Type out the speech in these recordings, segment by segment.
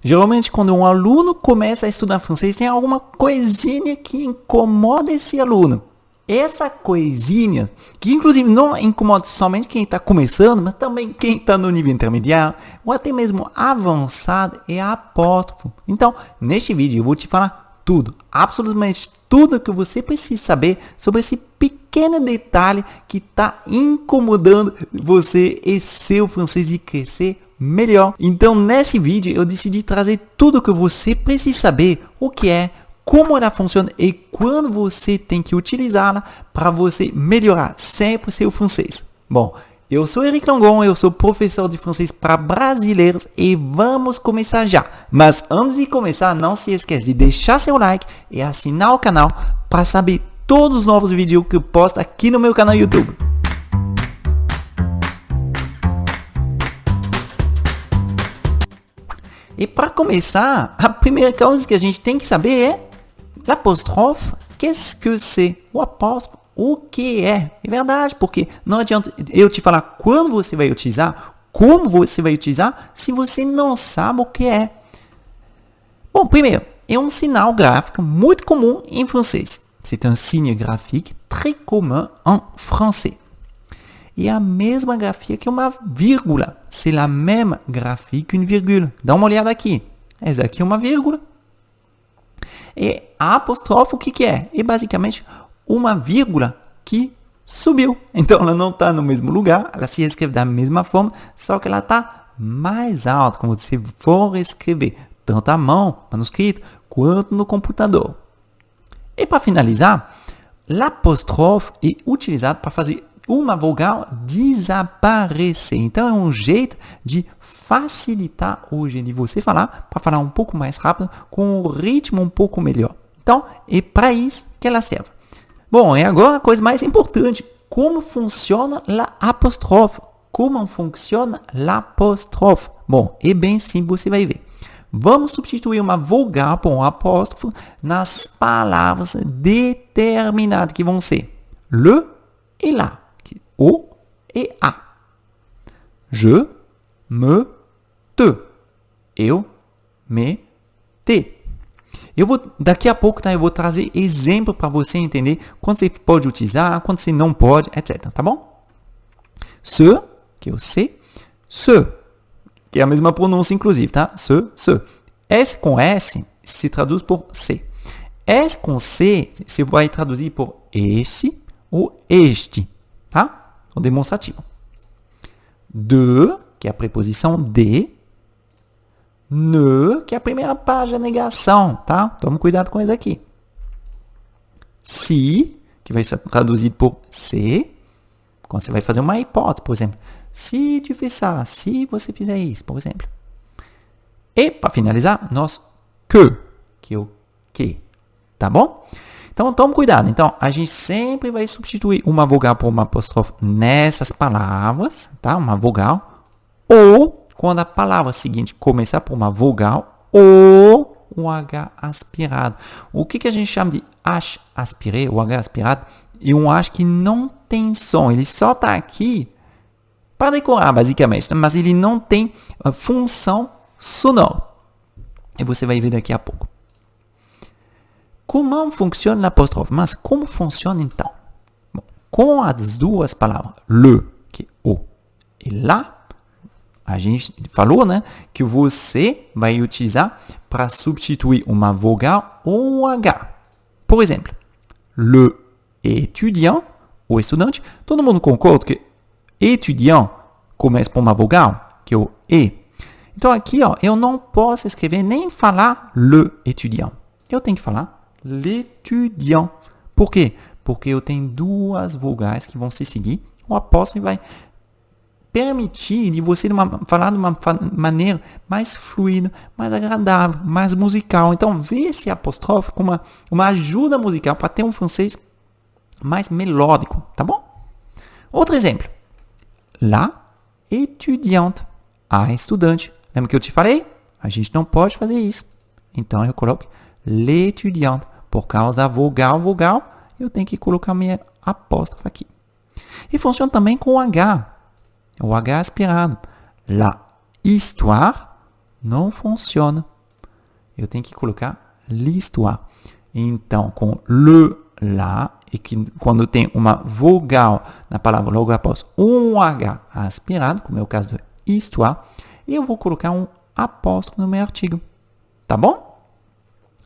Geralmente, quando um aluno começa a estudar francês, tem alguma coisinha que incomoda esse aluno. Essa coisinha, que inclusive não incomoda somente quem está começando, mas também quem está no nível intermediário, ou até mesmo avançado, é a apóstrofo. Então, neste vídeo eu vou te falar tudo, absolutamente tudo que você precisa saber sobre esse pequeno detalhe que está incomodando você e seu francês de crescer melhor. Então, nesse vídeo eu decidi trazer tudo que você precisa saber, o que é, como ela funciona e quando você tem que utilizá-la para você melhorar sempre seu francês. Bom, eu sou Eric Langon, eu sou professor de francês para brasileiros e vamos começar já. Mas antes de começar, não se esqueça de deixar seu like e assinar o canal para saber todos os novos vídeos que eu posto aqui no meu canal YouTube. E para começar, a primeira coisa que a gente tem que saber é l'apostrophe, qu'est-ce que c'est? O apóstrofo, o que é? É verdade, porque não adianta eu te falar quando você vai utilizar, como você vai utilizar, se você não sabe o que é. Bom, primeiro, é um sinal gráfico muito comum em francês. C'est un signe graphique très commun en français. E a mesma grafia que uma vírgula. C'est la même graphie qu'une virgule. Dá uma olhada aqui. Essa aqui é uma vírgula. E a apóstrofe, o que é? É basicamente uma vírgula que subiu. Então, ela não está no mesmo lugar, ela se escreve da mesma forma, só que ela está mais alta, como você for escrever, tanto à mão, manuscrito, quanto no computador. E para finalizar, l'apóstrofe é utilizado para fazer uma vogal desaparecer. Então, é um jeito de facilitar hoje de você falar, para falar um pouco mais rápido, com um ritmo um pouco melhor. Então, é para isso que ela serve. Bom, e agora a coisa mais importante, como funciona l'apóstrofe? Como funciona l'apóstrofe? Bom, é bem simples, você vai ver. Vamos substituir uma vogal por um apóstrofo nas palavras determinadas, que vão ser le e la, o e a. Je, me, te. Eu, me, te. Eu vou, daqui a pouco, tá? Eu vou trazer exemplo para você entender quando você pode utilizar, quando você não pode, etc. Tá bom? Ce, que é o C. Ce, que é a mesma pronúncia, inclusive, tá? Ce, ce. S com S se traduz por C. S com C, você vai traduzir por este ou este, tá? O demonstrativo. De, que é a preposição de. Ne, que é a primeira parte da negação, tá? Tome cuidado com isso aqui. Si, que vai ser traduzido por se, quando você vai fazer uma hipótese, por exemplo. Se tu fez ça, se você fizer isso, por exemplo. E, para finalizar, nosso que é o que, tá bom? Então, tome cuidado. Então, a gente sempre vai substituir uma vogal por uma apóstrofe nessas palavras, tá? Uma vogal. Ou, quando a palavra seguinte começar por uma vogal, ou um H aspirado. O que a gente chama de H aspiré, o H aspirado, é um H que não tem som. Ele só está aqui para decorar, basicamente, mas ele não tem função sonora. E você vai ver daqui a pouco. Como funciona l'apóstrofe? Mas como funciona então? Bom, com as duas palavras, le, que é o, e lá, a gente falou, né, que você vai utilizar para substituir uma vogal ou um H. Por exemplo, le étudiant, o estudante, todo mundo concorda que étudiant começa por uma vogal, que é o E. Então aqui, ó, eu não posso escrever nem falar le étudiant. Eu tenho que falar l'étudiant. Por quê? Porque eu tenho duas vogais que vão se seguir. O apóstrofo vai permitir de você falar de uma maneira mais fluida, mais agradável, mais musical. Então, vê esse apóstrofe como uma ajuda musical para ter um francês mais melódico, tá bom? Outro exemplo. La étudiante. A estudante. Lembra que eu te falei? A gente não pode fazer isso. Então, eu coloco l'étudiante. Por causa da vogal, eu tenho que colocar minha apóstrofe aqui. E funciona também com o H. O H aspirado. La histoire não funciona. eu tenho que colocar l'histoire. Então, com le, lá, e que quando tem uma vogal na palavra logo após um H aspirado, como é o caso de histoire, eu vou colocar um apóstrofo no meu artigo. Tá bom?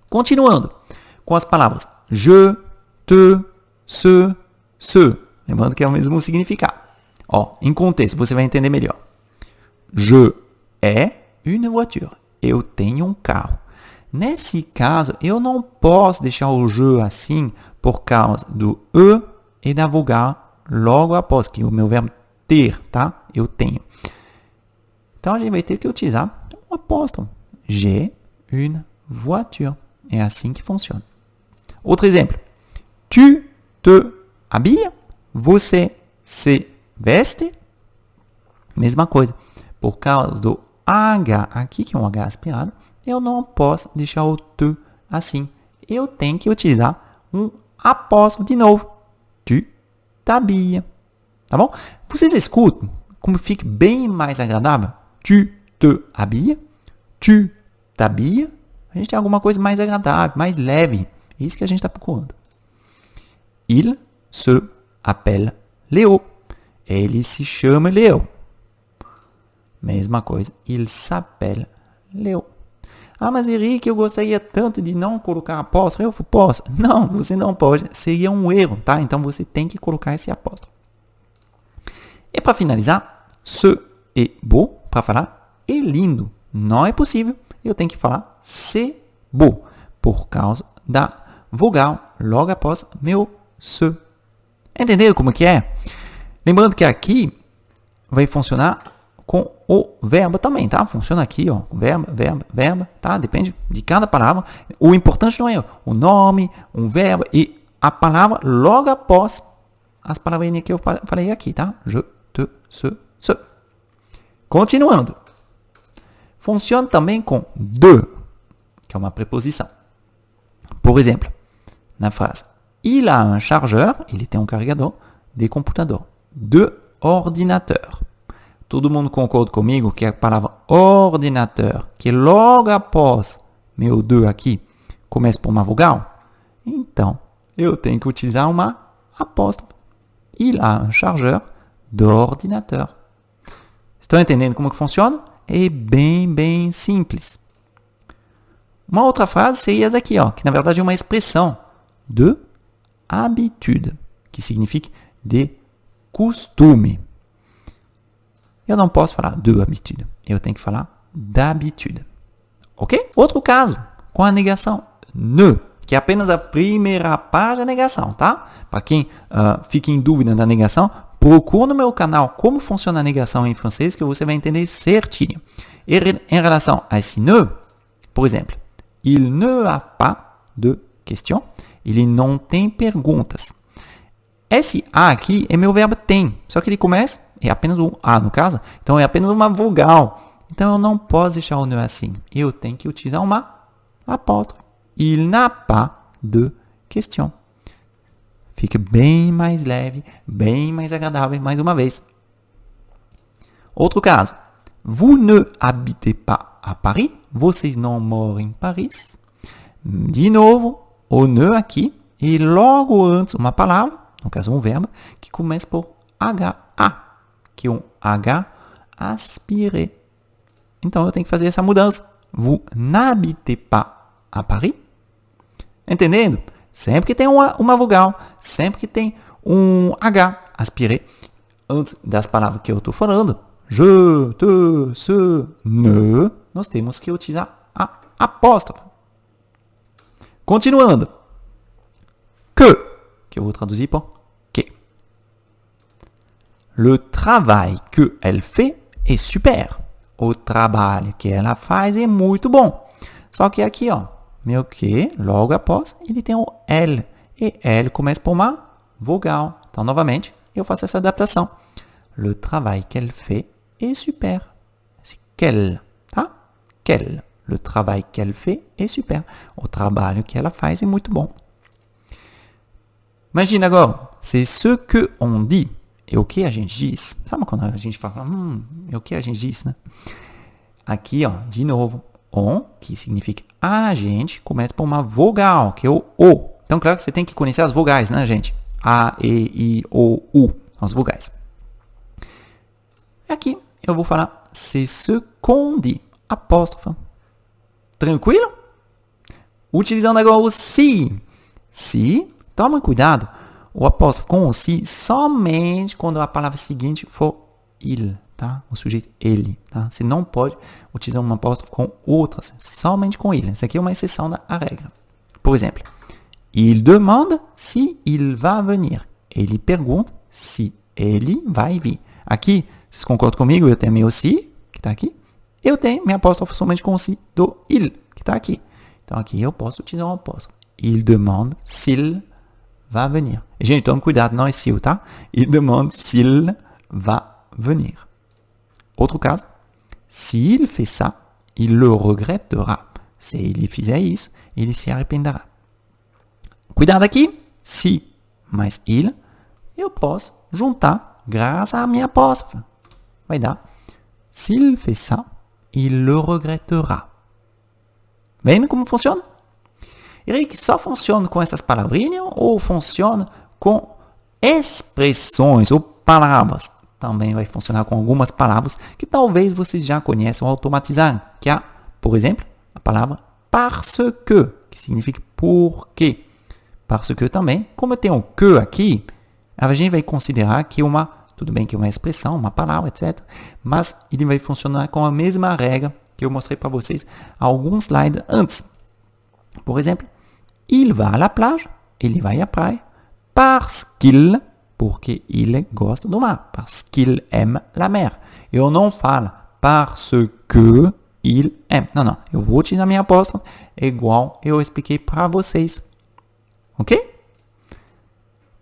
Continuando com as palavras je, te, ce. Lembrando que é o mesmo significado. Ó, em contexto, você vai entender melhor. Je ai une voiture. Eu tenho um carro. Nesse caso, eu não posso deixar o je assim por causa do e e da vogal logo após, que é o meu verbo ter, tá? Eu tenho. Então, a gente vai ter que utilizar o apóstrofo. J'ai une voiture. É assim que funciona. Outro exemplo. Tu te habilles. Você se veste. Mesma coisa. Por causa do H aqui, que é um H aspirado, eu não posso deixar o te assim. Eu tenho que utilizar um apóstrofo de novo. Tu t'habilles. Tá bom? Vocês escutam como fica bem mais agradável? Tu te habilles. Tu t'habilles. A gente tem alguma coisa mais agradável, mais leve. É isso que a gente está procurando. Il se appelle Léo. Ele se chama Léo. Mesma coisa. Il s'appelle Léo. Ah, mas Henrique, eu gostaria tanto de não colocar apóstrofo. Eu posso? Não, você não pode. Seria um erro, tá? Então você tem que colocar esse apóstrofo. E para finalizar, ce est beau, para falar é lindo. Não é possível. Eu tenho que falar c'est beau, por causa da vogal logo após meu se. Entenderam como que é? Lembrando que aqui vai funcionar com o verbo também, tá? Funciona aqui, ó, verbo, tá? Depende de cada palavra. O importante não é o nome, um verbo e a palavra logo após as palavrinhas que eu falei aqui, tá? Je, te, ce. Continuando. Funciona também com de, que é uma preposição. Por exemplo, na frase il a un chargeur, ele tem um carregador de computador, de ordinateur. Todo mundo concorda comigo que a palavra ordinateur, que logo após meu de aqui, começa por uma vogal? Então, eu tenho que utilizar uma apóstrofe. Il a un chargeur d'ordinateur. Estão entendendo como que funciona? É bem simples. Uma outra frase seria essa aqui, ó, que na verdade é uma expressão de habitude, que significa de costume. Eu não posso falar de habitude, eu tenho que falar d'habitude. Ok? Outro caso, com a negação ne, que é apenas a primeira parte da negação, tá? Para quem fica em dúvida da negação, procura no meu canal como funciona a negação em francês, que você vai entender certinho. E em relação a esse ne, por exemplo, il ne a pas de question. Ele não tem perguntas. Esse a aqui é meu verbo tem, só que ele começa, é apenas um a no caso, então é apenas uma vogal. Então eu não posso deixar o ne assim. Eu tenho que utilizar uma apóstrofe. Il n'a pas de question. Fica bem mais leve, bem mais agradável, mais uma vez. Outro caso. Vous ne habitez pas à Paris. Vocês não moram em Paris. De novo, o ne aqui. E logo antes uma palavra, no caso um verbo, que começa por HA, que é um H aspiré. Então eu tenho que fazer essa mudança. Vous n'habitez pas à Paris. Entendendo? Sempre que tem uma vogal, sempre que tem um H aspiré, antes das palavras que eu estou falando, je, te, ce, ne, nós temos que utilizar a apóstrofe. Continuando. Que eu vou traduzir por que. Le travail que elle fait est super. O trabalho que ela faz é muito bom. Só que aqui, ó, meu que, logo após, ele tem o L. E L começa por uma vogal. Então, novamente, eu faço essa adaptação. Le travail qu'elle fait est super. C'est qu'elle, tá? Qu'elle. Le travail qu'elle fait est super. O trabalho que ela faz é muito bom. Imagina agora, c'est ce que on dit. É o que a gente diz. Sabe quando a gente fala, é o que a gente diz, né? Aqui, ó, de novo, on, que significa agente, começa por uma vogal, que é o O. Então, claro que você tem que conhecer as vogais, né, gente? A, E, I, O, U, as vogais. Aqui eu vou falar c'est ce qu'on dit, apóstrofe. Tranquilo? Utilizando agora o si. Si, toma cuidado. O apóstrofe com o si somente quando a palavra seguinte for il, tá? O sujeito ele, tá? Você não pode utilizar um apóstrofe com outras, somente com ele. Essa aqui é uma exceção da regra. Por exemplo, il demande si il va venir. Ele pergunta se ele vai vir. Aqui, vocês concordam comigo? Eu tenho meu si, que está aqui. Eu tenho minha apóstrofe somente com o si do il, que está aqui. Então, aqui eu posso utilizar um apóstrofe. Il demande s'il va venir. E, gente, tome cuidado, não é s'il, tá? Il demande s'il va venir. Outro caso. S'il fait ça, il le regrettera. Se ele fizer isso, ele se arrependerá. Cuidado aqui. Si mais il, eu posso juntar graças à minha apóstrofe. Vai dar. S'il fait ça, il le regrettera. Vendo como funciona? Eric, só funciona com essas palavrinhas ou funciona com expressões ou palavras? Também vai funcionar com algumas palavras que talvez vocês já conheçam ou automatizaram. Que é, por exemplo, a palavra parce que significa porque. Parce que também, como eu tenho um que aqui, a gente vai considerar que tudo bem que é uma expressão, uma palavra, etc. Mas ele vai funcionar com a mesma regra que eu mostrei para vocês alguns slides antes. Por exemplo, il va à la plage, ele vai à praia, porque ele gosta do mar, parce qu'il aime la mer. Eu não falo parce que il aime. Não, eu vou utilizar minha apóstrofe igual eu expliquei para vocês. Ok?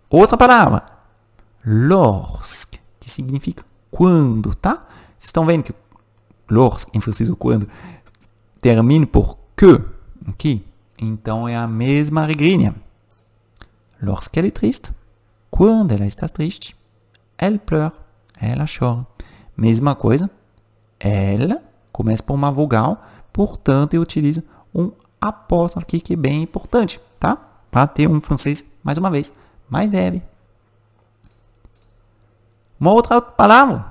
Outra palavra, lorsque, que significa quando, tá? Vocês estão vendo que lorsque, em francês, o quando, termina por que, ok? Então, é a mesma regrinha. Lorsqu'elle est triste, quando ela está triste, elle pleure, ela chora. Mesma coisa, ela começa por uma vogal, portanto, eu utilizo um apóstrofe aqui que é bem importante, tá? Para ter um francês, mais uma vez, mais leve. Uma outra palavra,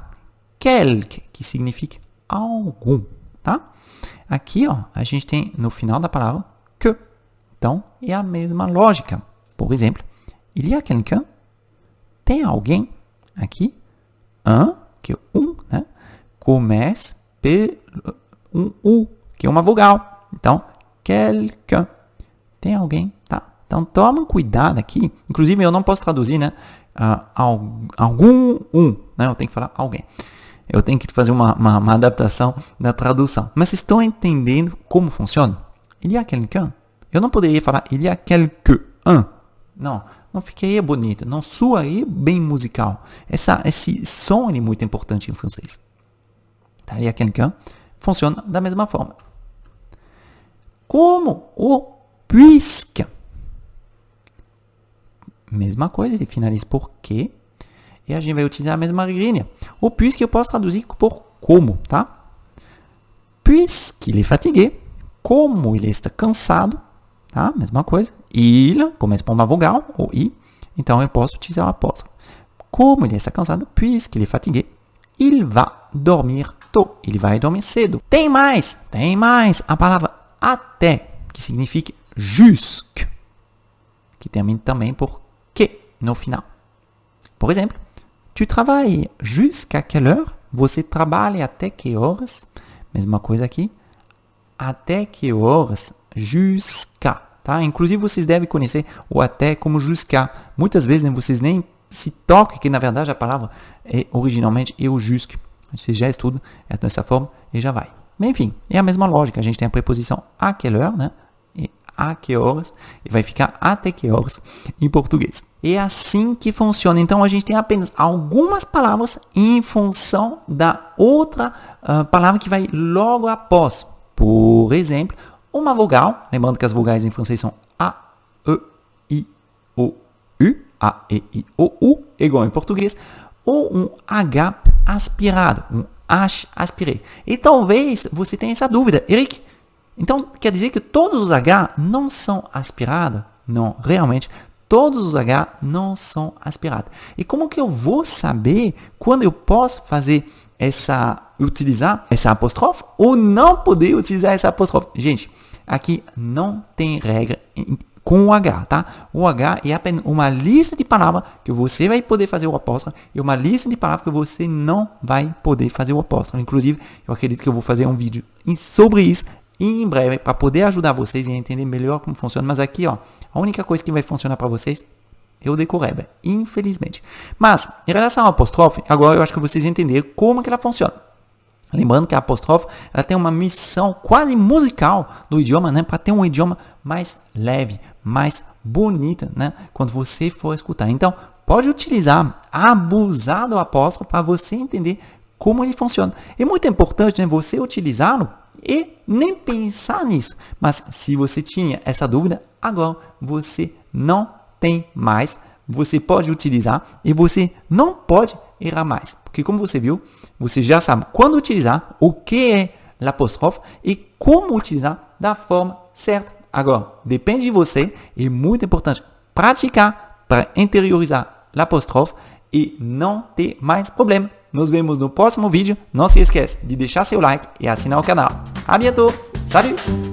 quelque, que significa algum, tá? Aqui, ó, a gente tem no final da palavra que. Então, é a mesma lógica. Por exemplo, il y a quelqu'un, tem alguém aqui, que é né? Começa pelo U, que é uma vogal. Então, quelqu'un, tem alguém, tá? Então, toma cuidado aqui. Inclusive, eu não posso traduzir, né? Né? Eu tenho que falar alguém. Eu tenho que fazer uma adaptação da tradução. Mas vocês estão entendendo como funciona? Il y a quelqu'un. Eu não poderia falar il y a quelqu'un. Não fiquei bonito. Não soaria bem musical. Esse som é muito importante em francês. Tá? Il y a quelqu'un funciona da mesma forma. Como o puisque. Mesma coisa, ele finaliza por que. E a gente vai utilizar a mesma regrinha. O puisque eu posso traduzir por como, tá? Puisqu'il est fatigué. Como ele está cansado. Tá? Mesma coisa. Il começa por uma vogal, ou I. Então eu posso utilizar o apóstrofe. Como ele está cansado, puisqu'il est fatigué, il va dormir tôt. Ele vai dormir cedo. Tem mais a palavra até, que significa jusque, que termina também por que no final. Por exemplo, tu travailles jusqu'à quelle heure? Você trabalha até que horas? Mesma coisa aqui. Até que horas? Jusqu'à. Tá? Inclusive, vocês devem conhecer o até como jusqu'à. Muitas vezes, né, vocês nem se tocam que, na verdade, a palavra originalmente é o jusque. Vocês já estudam dessa forma e já vai. Mas, enfim, é a mesma lógica. A gente tem a preposição à quelle heure, né? E a que horas. E vai ficar até que horas em português. É assim que funciona. Então, a gente tem apenas algumas palavras em função da outra palavra que vai logo após. Por exemplo, uma vogal. Lembrando que as vogais em francês são A, E, I, O, U. A, E, I, O, U. Igual em português. Ou um H aspirado. Um H aspiré. E talvez você tenha essa dúvida. Eric, Então, quer dizer que todos os H não são aspirados? Não, realmente, todos os H não são aspirados. E como que eu vou saber quando eu posso utilizar essa apóstrofe ou não poder utilizar essa apóstrofe? Gente, aqui não tem regra com o H, tá? O H é apenas uma lista de palavras que você vai poder fazer o apóstrofo e uma lista de palavras que você não vai poder fazer o apóstrofo. Inclusive, eu acredito que eu vou fazer um vídeo sobre isso em breve para poder ajudar vocês a entender melhor como funciona. Mas aqui, ó, a única coisa que vai funcionar para vocês é o decoreba, infelizmente. Mas, em relação ao apóstrofe, agora eu acho que vocês entenderam como que ela funciona. Lembrando que a apóstrofe ela tem uma missão quase musical do idioma, né, para ter um idioma mais leve, mais bonito, né, quando você for escutar. Então, pode utilizar, abusar do apóstrofe para você entender como ele funciona. É muito importante, né, você utilizá-lo e nem pensar nisso. Mas se você tinha essa dúvida, agora você não tem mais. Você pode utilizar e você não pode errar mais. Porque como você viu, você já sabe quando utilizar, o que é l'apóstrofe e como utilizar da forma certa. Agora, depende de você. É muito importante praticar para interiorizar l'apóstrofe e não ter mais problema. Nos vemos no próximo vídeo. Não se esqueça de deixar seu like e assinar o canal. À bientôt. Salut!